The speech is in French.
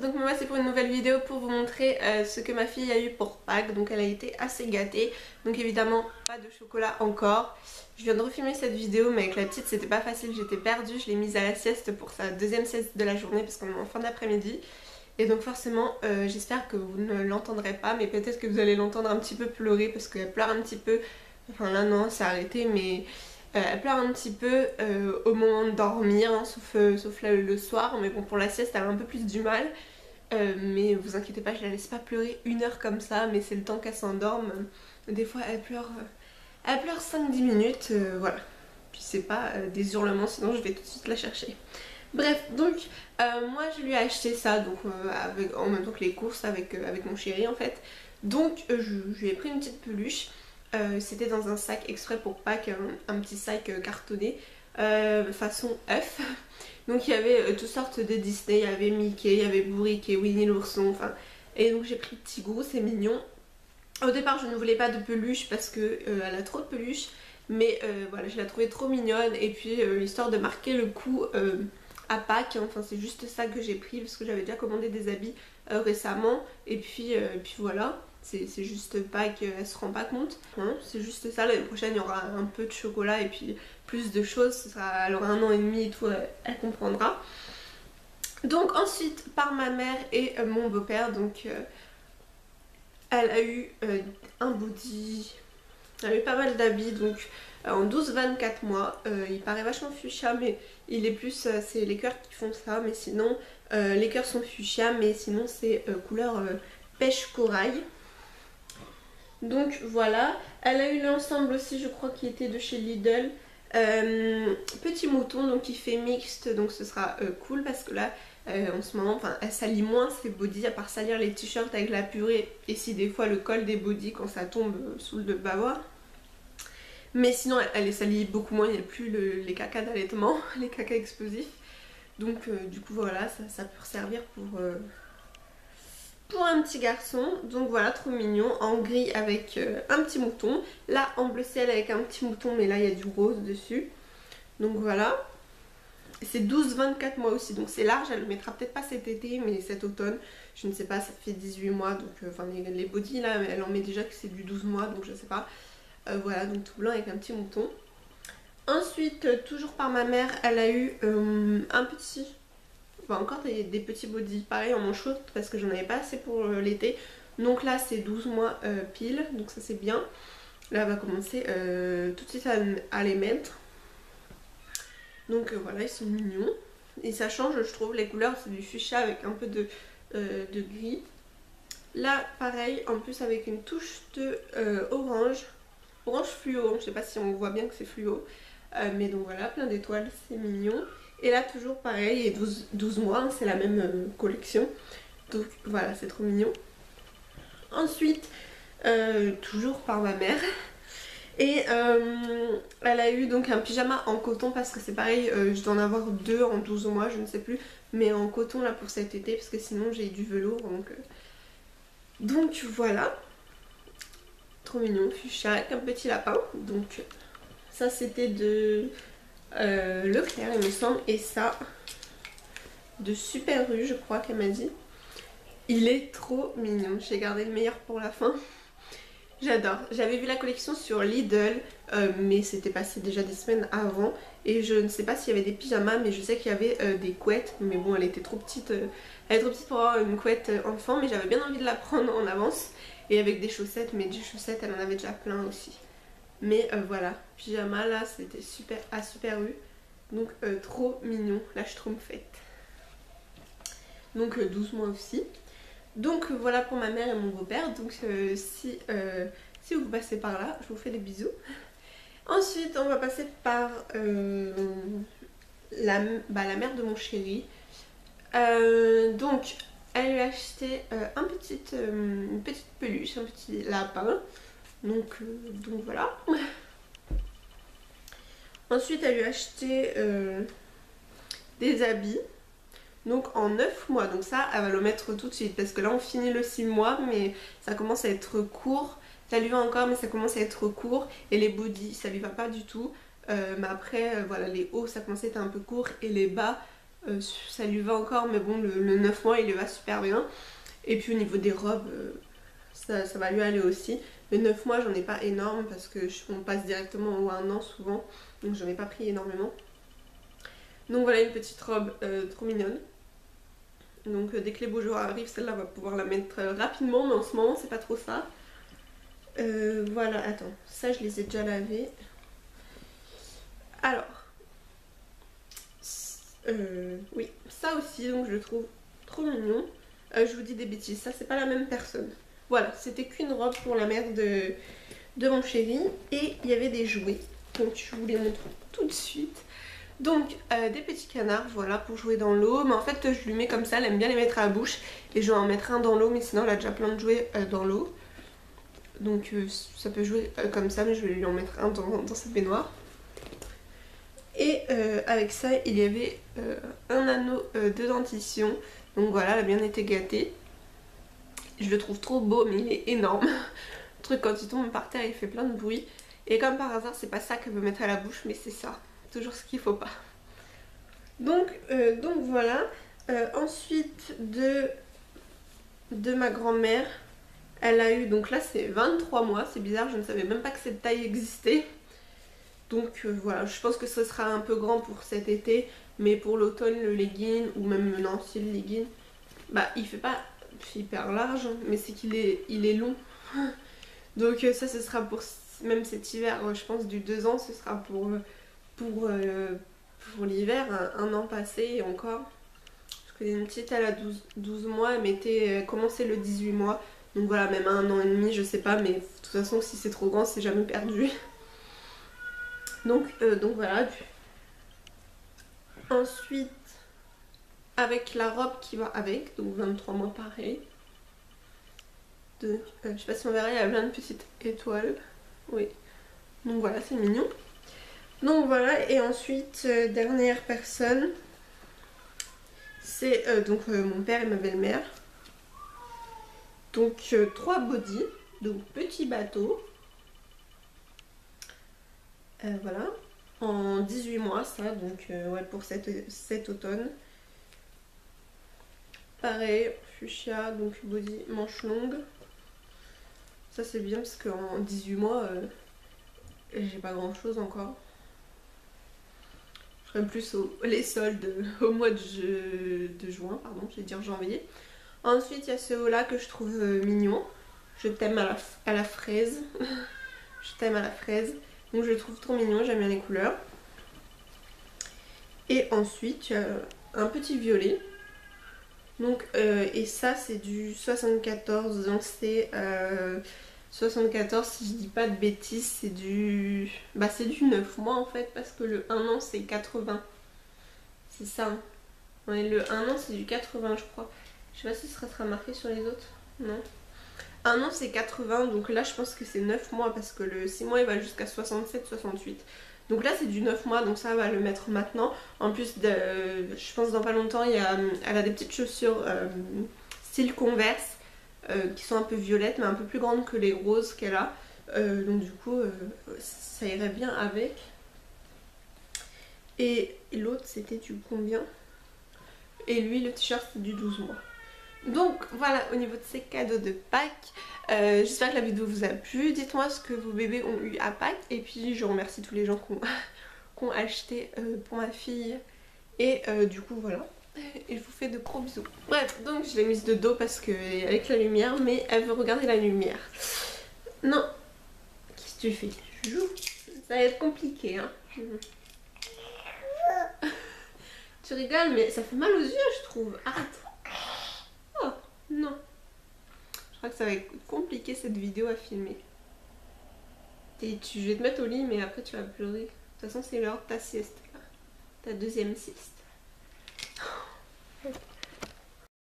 donc moi c'est pour une nouvelle vidéo pour vous montrer ce que ma fille a eu pour Pâques. Donc elle a été assez gâtée, donc évidemment pas de chocolat encore. Je viens de refilmer cette vidéo mais avec la petite c'était pas facile, j'étais perdue. Je l'ai mise à la sieste pour sa deuxième sieste de la journée parce qu'on est en fin d'après-midi. Et donc forcément j'espère que vous ne l'entendrez pas, mais peut-être que vous allez l'entendre un petit peu pleurer parce qu'elle pleure un petit peu. Enfin là non, c'est arrêté, mais elle pleure un petit peu au moment de dormir, hein, sauf là, le soir. Mais bon, pour la sieste elle a un peu plus du mal. Mais vous inquiétez pas, je la laisse pas pleurer 1 heure comme ça, mais c'est le temps qu'elle s'endorme. Des fois elle pleure 5-10 minutes, voilà. Puis c'est pas des hurlements, sinon je vais tout de suite la chercher. Bref, donc moi je lui ai acheté ça donc, en même temps que les courses avec mon chéri en fait. Donc je lui ai pris une petite peluche. C'était dans un sac exprès pour Pâques, un petit sac cartonné façon œuf. Donc il y avait toutes sortes de Disney, il y avait Mickey, il y avait Bourriquet, Winnie l'ourson, enfin. Et donc j'ai pris Tigrou, c'est mignon. Au départ je ne voulais pas de peluche parce que elle a trop de peluche. Mais voilà, je la trouvais trop mignonne. Et puis histoire de marquer le coup à Pâques, hein, enfin c'est juste ça que j'ai pris parce que j'avais déjà commandé des habits récemment. Et puis voilà. C'est juste Pâques, elle se rend pas compte. Hein, c'est juste ça, l'année prochaine il y aura un peu de chocolat et puis plus de choses. Elle aura 1 an et demi et tout, elle comprendra. Donc ensuite par ma mère et mon beau-père, donc elle a eu un body, elle a eu pas mal d'habits donc en 12-24 mois. Il paraît vachement fuchsia mais il est plus, c'est les cœurs qui font ça, mais sinon les cœurs sont fuchsia mais sinon c'est couleur pêche corail. Donc voilà, elle a eu l'ensemble aussi je crois qui était de chez Lidl, petit mouton donc il fait mixte, donc ce sera cool parce que là en ce moment elle salit moins ses bodys à part salir les t-shirts avec la purée et si des fois le col des bodys quand ça tombe sous le bavois. Mais sinon elle les salit beaucoup moins, il n'y a plus les cacas d'allaitement, les cacas explosifs. Donc du coup voilà, ça peut servir pour un petit garçon. Donc voilà, trop mignon, en gris avec un petit mouton. Là en bleu ciel avec un petit mouton, mais là il y a du rose dessus. Donc voilà. C'est 12-24 mois aussi, donc c'est large. Elle le mettra peut-être pas cet été, mais cet automne. Je ne sais pas, ça fait 18 mois. Donc enfin les bodys là, elle en met déjà que c'est du 12 mois, donc je sais pas. Voilà, donc tout blanc avec un petit mouton. Ensuite, toujours par ma mère, elle a eu un petit... Enfin, encore des petits bodys pareil en manche haute parce que j'en avais pas assez pour l'été. Donc là c'est 12 mois pile, donc ça c'est bien. Là elle va commencer tout de suite à les mettre. Donc voilà, ils sont mignons. Et ça change je trouve, les couleurs c'est du fuchsia avec un peu de gris. Là pareil, en plus avec une touche de orange fluo, je sais pas si on voit bien que c'est fluo. Mais donc voilà, plein d'étoiles, c'est mignon. Et là toujours pareil, et 12 mois, hein, c'est la même collection. Donc voilà, c'est trop mignon. Ensuite, toujours par ma mère. Et elle a eu donc un pyjama en coton parce que c'est pareil, je dois en avoir 2 en 12 mois, je ne sais plus. Mais en coton là pour cet été parce que sinon j'ai du velours. Donc voilà. Trop mignon, fuchsia avec un petit lapin. Donc ça c'était de... Leclerc il me semble, et ça de Super U je crois qu'elle m'a dit. Il est trop mignon, j'ai gardé le meilleur pour la fin. J'adore, j'avais vu la collection sur Lidl mais c'était passé déjà des semaines avant et je ne sais pas s'il y avait des pyjamas, mais je sais qu'il y avait des couettes, mais bon elle était trop petite, elle est trop petite pour avoir une couette enfant, mais j'avais bien envie de la prendre en avance. Et avec des chaussettes, mais des chaussettes elle en avait déjà plein aussi. Mais voilà, pyjama là c'était super à Super U. Donc trop mignon, la schtroumpfette. Donc 12 mois aussi. Donc voilà pour ma mère et mon beau-père. Donc si vous passez par là, je vous fais des bisous. Ensuite on va passer par la mère de mon chéri. Donc elle lui a acheté une petite peluche, un petit lapin. Donc voilà. Ensuite elle lui a acheté des habits. Donc en 9 mois, donc ça elle va le mettre tout de suite parce que là on finit le 6 mois mais ça commence à être court. Ça lui va encore mais ça commence à être court. Et les bodys ça lui va pas du tout. Mais après voilà, les hauts ça commence à être un peu court et les bas ça lui va encore, mais bon, le 9 mois il lui va super bien. Et puis au niveau des robes, ça va lui aller aussi. Le 9 mois j'en ai pas énorme parce que on passe directement au 1 an souvent, donc j'en ai pas pris énormément. Donc voilà une petite robe trop mignonne. Donc dès que les beaux jours arrivent, celle-là va pouvoir la mettre rapidement, mais en ce moment c'est pas trop ça. Voilà, attends, ça je les ai déjà lavés. Alors, oui, ça aussi, donc je le trouve trop mignon. Je vous dis des bêtises, ça c'est pas la même personne. Voilà, c'était qu'une robe pour la mère de mon chéri. Et il y avait des jouets, donc je vous les montre tout de suite. Donc des petits canards, voilà, pour jouer dans l'eau. Mais en fait je lui mets comme ça, elle aime bien les mettre à la bouche. Et je vais en mettre un dans l'eau, mais sinon elle a déjà plein de jouets dans l'eau. Donc ça peut jouer comme ça, mais je vais lui en mettre un dans sa baignoire. Et avec ça il y avait un anneau de dentition. Donc voilà, elle a bien été gâtée. Je le trouve trop beau, mais il est énorme. Le truc, quand il tombe par terre il fait plein de bruit. Et comme par hasard c'est pas ça qu'elle veut mettre à la bouche, mais c'est ça. Toujours ce qu'il faut pas. Donc voilà. Ensuite de ma grand-mère, elle a eu, donc là c'est 23 mois, c'est bizarre, je ne savais même pas que cette taille existait. Donc voilà, je pense que ce sera un peu grand pour cet été, mais pour l'automne le legging, ou même non, si le legging, bah il fait pas hyper large, mais c'est qu'il est long. Donc ça ce sera pour même cet hiver, je pense du 2 ans, ce sera pour l'hiver, un an passé et encore. Je connais une petite, elle a 12 mois, elle commençait le 18 mois. Donc voilà, même 1 an et demi, je sais pas, mais de toute façon si c'est trop grand, c'est jamais perdu. Donc voilà. Ensuite, avec la robe qui va avec, donc 23 mois pareil. Je sais pas si on verra, il y a plein de petites étoiles. Oui. Donc voilà, c'est mignon. Donc voilà, et ensuite, dernière personne, c'est mon père et ma belle-mère. Donc 3 bodys, donc petit bateau. Voilà, en 18 mois ça, donc ouais, pour cet automne. Pareil, fuchsia, donc body manche longue. Ça c'est bien parce qu'en 18 mois, j'ai pas grand chose encore. Je ferai plus les soldes au mois de juin, pardon, je vais dire janvier. Ensuite il y a ce haut là que je trouve mignon. Je t'aime à la fraise. Je t'aime à la fraise. Donc je le trouve trop mignon, j'aime bien les couleurs. Et ensuite il y a un petit violet. Donc et ça c'est du 74, donc c'est 74 si je dis pas de bêtises, c'est du 9 mois en fait, parce que le 1 an c'est 80. C'est ça. Hein. Ouais, le 1 an c'est du 80 je crois. Je sais pas si ça sera marqué sur les autres. Non. 1 an c'est 80, donc là je pense que c'est 9 mois parce que le 6 mois il va jusqu'à 67-68. Donc là c'est du 9 mois, donc ça va le mettre maintenant. En plus, je pense dans pas longtemps, elle a des petites chaussures style Converse qui sont un peu violettes mais un peu plus grandes que les roses qu'elle a. Donc du coup ça irait bien avec. Et l'autre c'était du combien? Et lui le t-shirt c'est du 12 mois. Donc voilà au niveau de ces cadeaux de Pâques. J'espère que la vidéo vous a plu. Dites-moi ce que vos bébés ont eu à Pâques. Et puis je remercie tous les gens qui ont acheté pour ma fille. Et du coup voilà. Et je vous fais de gros bisous. Bref, donc je l'ai mise de dos parce que avec la lumière, mais elle veut regarder la lumière. Non. Qu'est-ce que tu fais? Je joue. Ça va être compliqué hein. Tu rigoles mais ça fait mal aux yeux je trouve. Arrête. Oh non. Je crois que ça va être compliqué cette vidéo à filmer. Je vais te mettre au lit mais après tu vas pleurer. De toute façon c'est l'heure de ta sieste là. Ta deuxième sieste.